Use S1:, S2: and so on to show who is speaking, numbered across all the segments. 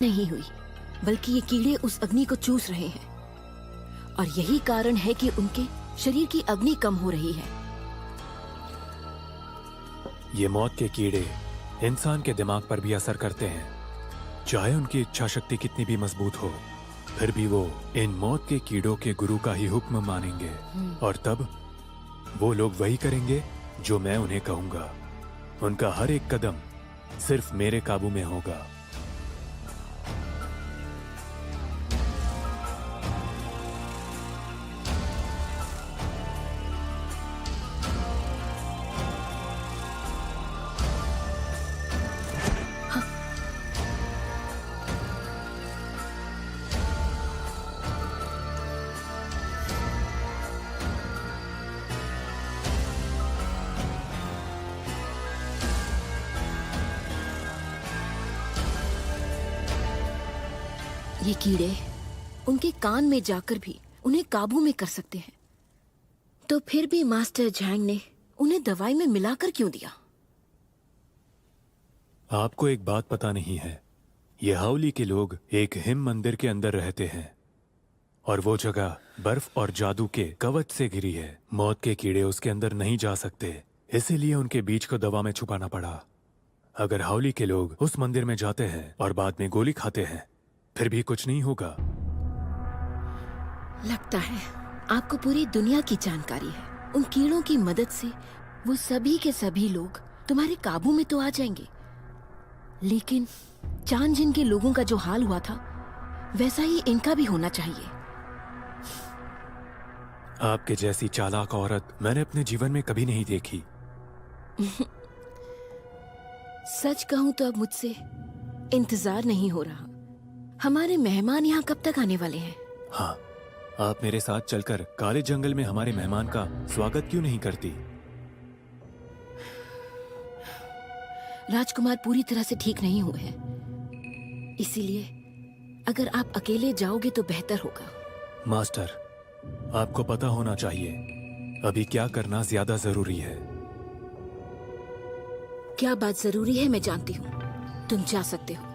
S1: नहीं हुई, बल्कि ये कीड़े उस अग्नि को चूस रहे हैं और यही कारण है कि उनके शरीर की अग्नि कम हो रही है।
S2: ये मौत के कीड़े इंसान के दिमाग पर भी असर करते हैं। चाहे उनकी इच्छा शक्ति कितनी भी मजबूत हो, फिर भी वो इन मौत के कीड़ों के गुरु का ही हुक्म मानेंगे और तब वो लोग वही करेंगे जो मैं उन्हें कहूंगा। उनका हर एक कदम सिर्फ मेरे काबू में होगा।
S1: ये कीड़े उनके कान में जाकर भी उन्हें काबू में कर सकते हैं, तो फिर भी मास्टर झैंग ने उन्हें दवाई में मिलाकर क्यों दिया?
S2: आपको एक बात पता नहीं है, ये हाउली के लोग एक हिम मंदिर के अंदर रहते हैं और वो जगह बर्फ और जादू के कवच से घिरी है। मौत के कीड़े उसके अंदर नहीं जा सकते, इसीलिए उनके बीज को दवा में छुपाना पड़ा। अगर हाउली के लोग उस मंदिर में जाते हैं और बाद में गोली खाते हैं, फिर भी कुछ नहीं होगा।
S1: लगता है आपको पूरी दुनिया की जानकारी है। उन कीड़ों की मदद से वो सभी के सभी लोग तुम्हारे काबू में तो आ जाएंगे, लेकिन चांजिन के लोगों का जो हाल हुआ था वैसा ही इनका भी होना चाहिए।
S2: आपके जैसी चालाक औरत मैंने अपने जीवन में कभी नहीं देखी।
S1: सच कहूं तो अब मुझसे इंतजार नहीं हो रहा। हमारे मेहमान यहाँ कब तक आने वाले हैं?
S2: हाँ, आप मेरे साथ चलकर काले जंगल में हमारे मेहमान का स्वागत क्यों नहीं करती?
S1: राजकुमार पूरी तरह से ठीक नहीं हुए हैं, इसीलिए अगर आप अकेले जाओगे तो बेहतर होगा।
S2: मास्टर, आपको पता होना चाहिए अभी क्या करना ज्यादा जरूरी है।
S1: क्या बात जरूरी है मैं जानती हूँ। तुम जा सकते हो।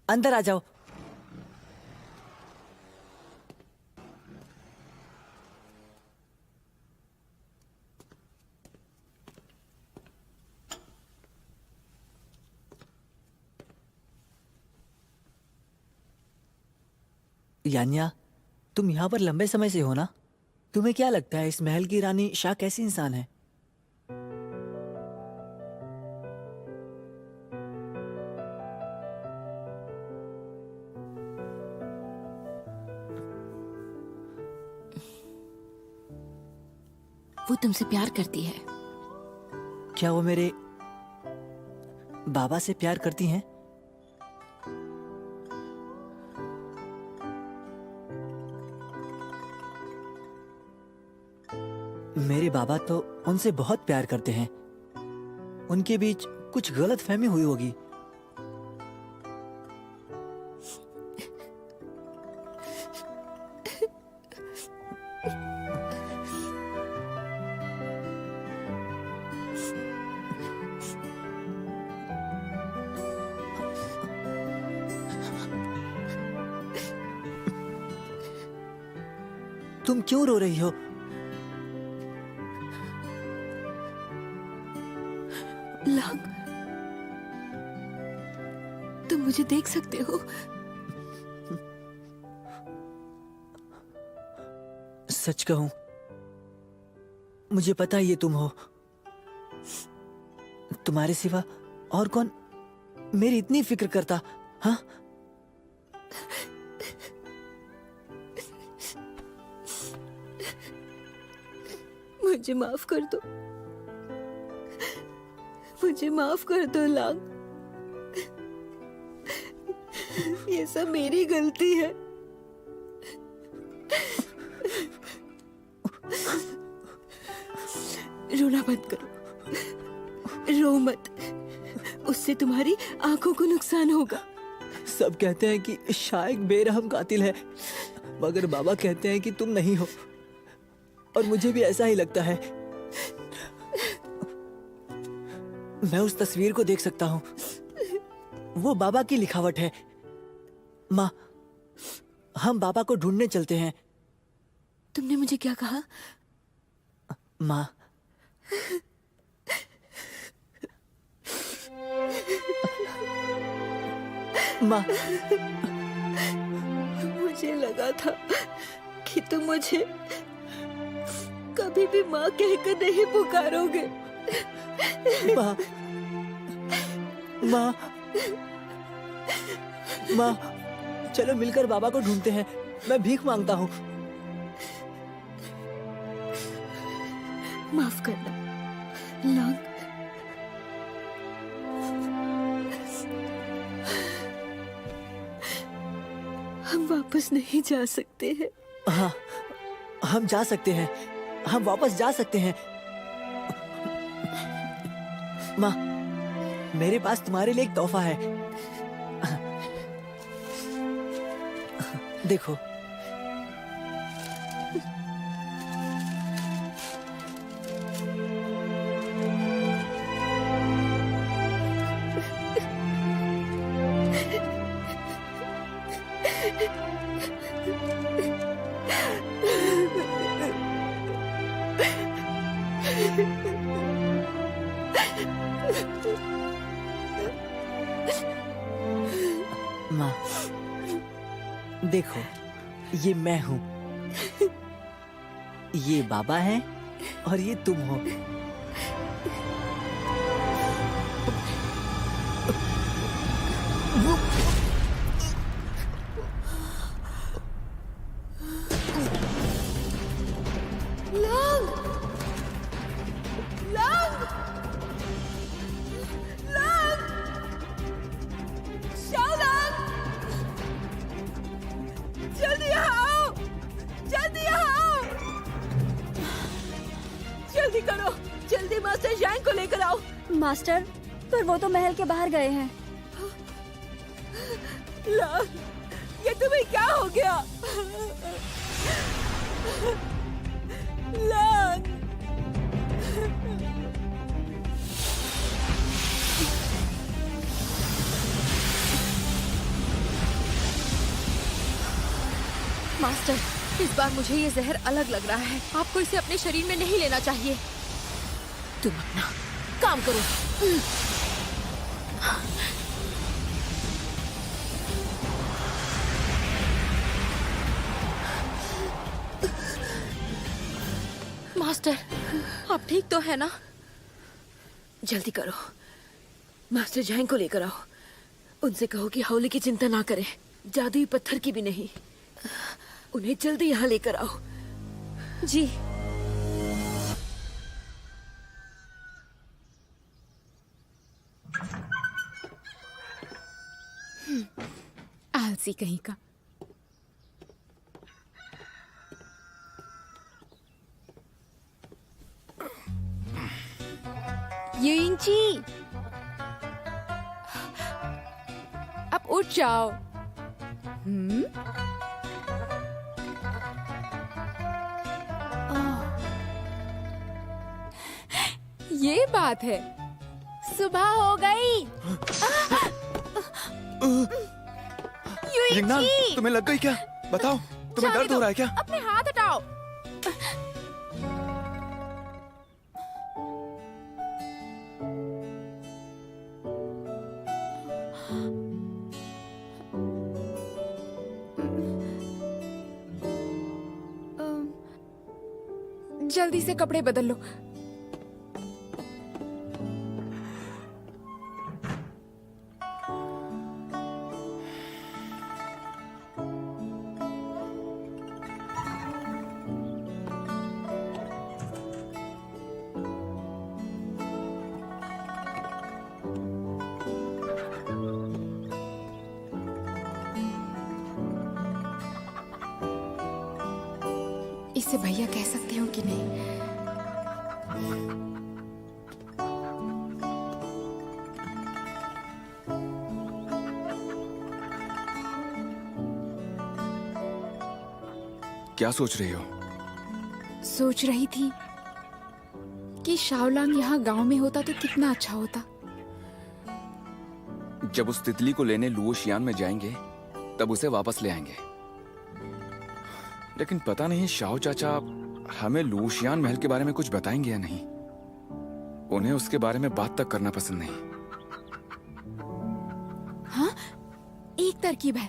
S3: अंदर आ जाओ। यान्या, तुम यहाँ पर लंबे समय से हो ना? तुम्हें क्या लगता है इस महल की रानी शाह कैसी इंसान है?
S1: वो तुमसे प्यार करती है।
S3: क्या वो मेरे बाबा से प्यार करती हैं? मेरे बाबा तो उनसे बहुत प्यार करते हैं। उनके बीच कुछ गलतफहमी हुई होगी। तुम क्यों रो रही हो?
S1: लांग, तुम मुझे देख सकते हो?
S3: सच कहूं, मुझे पता है ये तुम हो। तुम्हारे सिवा और कौन मेरी इतनी फिक्र करता? हाँ,
S1: मुझे माफ कर दो, मुझे माफ कर दो लांग। ये सब मेरी गलती है। रोना मत करो, रो मत, उससे तुम्हारी आंखों को नुकसान होगा।
S3: सब कहते हैं कि शायद बेरहम कातिल है, मगर बाबा कहते हैं कि तुम नहीं हो, और मुझे भी ऐसा ही लगता है। मैं उस तस्वीर को देख सकता हूँ, वो बाबा की लिखावट है। माँ, हम बाबा को ढूंढने चलते हैं।
S1: तुमने मुझे क्या कहा?
S3: माँ, माँ,
S1: मुझे लगा था कि तुम मुझे कभी भी माँ कहकर नहीं पुकारोगे।
S3: माँ, माँ, माँ, चलो मिलकर बाबा को ढूंढते हैं। मैं भीख मांगता हूँ।
S1: माफ करना लांग। हम वापस नहीं जा सकते हैं।
S3: हाँ, हम जा सकते हैं, हम वापस जा सकते हैं। माँ, मेरे पास तुम्हारे लिए एक तोहफा है। देखो। माँ, देखो, ये मैं हूँ, ये बाबा है, और ये तुम हो।
S1: लांग! लांग! लांग! शाओलांग! जल्दी यहाँ आओ! जल्दी यहाँ आओ! जल्दी करो! जल्दी मास्टर जैंग को लेकर आओ!
S4: मास्टर, पर वो तो महल के बाहर गए हैं।
S1: लांग! ये तुम्हें क्या हो गया? लांग!
S5: मास्टर, इस बार मुझे ये जहर अलग लग रहा है। आपको इसे अपने शरीर में नहीं लेना चाहिए।
S1: तुम अपना काम करो।
S5: मास्टर, आप ठीक तो है ना?
S1: जल्दी करो, मास्टर जैंग को लेकर आओ। उनसे कहो कि हाउली की चिंता ना करें, जादुई पत्थर की भी नहीं। उन्हें जल्दी यहाँ लेकर आओ।
S4: जी।
S5: आलसी कहीं का। यूइंची, अब उठ जाओ। ये बात है, सुबह हो गई।
S6: यिंगनान, तुम्हें लग गई क्या? बताओ, तुम्हें
S5: जाने
S6: दर्द हो
S5: दो,
S6: रहा है क्या?
S5: अपने हाथ हटाओ। जल्दी से कपड़े बदल लो। इसे भैया कह सकती हूँ कि नहीं?
S6: क्या सोच रही हो?
S5: सोच रही थी कि शाओलांग यहाँ गांव में होता तो कितना अच्छा होता।
S6: जब उस तितली को लेने लुओशियान में जाएंगे तब उसे वापस ले आएंगे। लेकिन पता नहीं शाओ चाचा हमें लुओशियान महल के बारे में कुछ बताएंगे या नहीं। उन्हें उसके बारे में बात तक करना पसंद नहीं।
S5: हाँ, एक तरकीब है।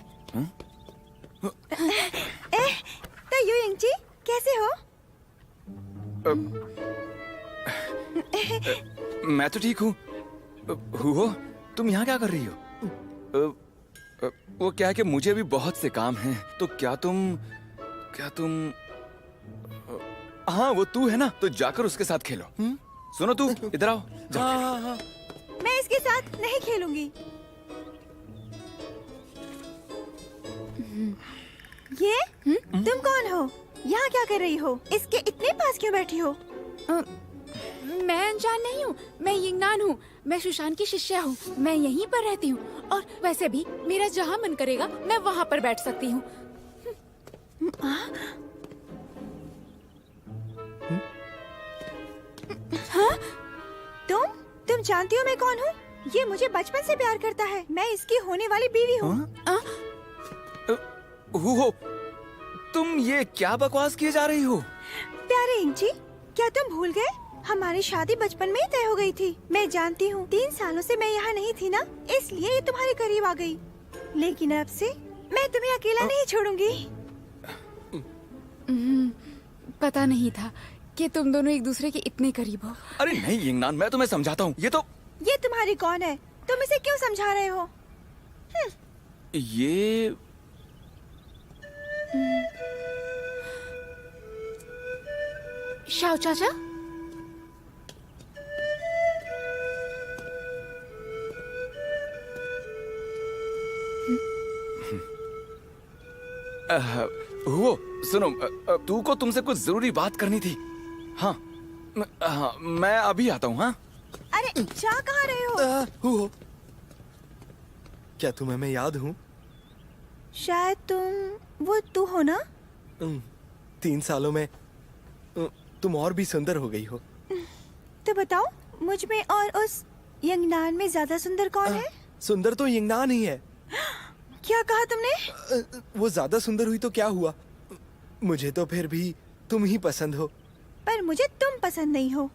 S4: तो यू यंगची कैसे हो?
S6: मैं तो ठीक हूँ। हो तुम यहाँ क्या कर रही हो? वो क्या है कि मुझे भी बहुत से काम हैं। तो क्या तुम हाँ वो तू है ना, तो जाकर उसके साथ खेलो। सुनो तू इधर आओ।
S3: हाँ।
S4: मैं इसके साथ नहीं खेलूंगी। ये तुम कौन हो? यहाँ क्या कर रही हो? इसके इतने पास क्यों बैठी हो?
S5: मैं अनजान नहीं हूँ, मैं यिंगनान हूँ। मैं सुशांत की शिष्या हूँ। मैं यहीं पर रहती हूँ और वैसे भी मेरा जहाँ मन करेगा मैं वहाँ पर बैठ सकती हूँ।
S4: हाँ? तुम जानती हो मैं कौन हूँ? ये मुझे बचपन से प्यार करता है। मैं इसकी होने वाली बीवी हूँ।
S6: हो तुम ये क्या बकवास किए जा रही हो?
S4: प्यारे इंची, क्या तुम भूल गए? हमारी शादी बचपन में ही तय हो गई थी। मैं जानती हूँ 3 सालों से मैं यहाँ नहीं थी ना, इसलिए ये तुम्हारे करीब आ गई। लेकिन अब से मैं तुम्हें अकेला नहीं छोड़ूंगी।
S5: पता नहीं था कि तुम दोनों एक दूसरे के इतने करीब हो।
S6: अरे नहीं यिंगनान, मैं तुम्हें समझाता हूँ।
S4: ये तुम्हारी कौन है? तुम इसे क्यों समझा रहे हो?
S6: ये
S5: शाओ चाचा,
S6: वो सुनो, तू को तुमसे कुछ जरूरी बात करनी थी। हाँ, हाँ मैं अभी आता हूँ। हाँ
S4: अरे जा कहाँ रहे हो?
S7: हो क्या तुम्हें मैं याद हूँ?
S4: शायद वो तू हो ना?
S7: 3 सालों में तुम और भी सुंदर हो गई हो।
S4: तो बताओ, मुझ में और उस यंगनान में ज्यादा सुंदर कौन है?
S7: सुंदर तो यिंगनान ही है।
S4: क्या कहा तुमने?
S7: वो ज्यादा सुंदर हुई तो क्या हुआ? मुझे तो फिर भी तुम ही पसंद हो।
S4: पर मुझे तुम पसंद नहीं हो।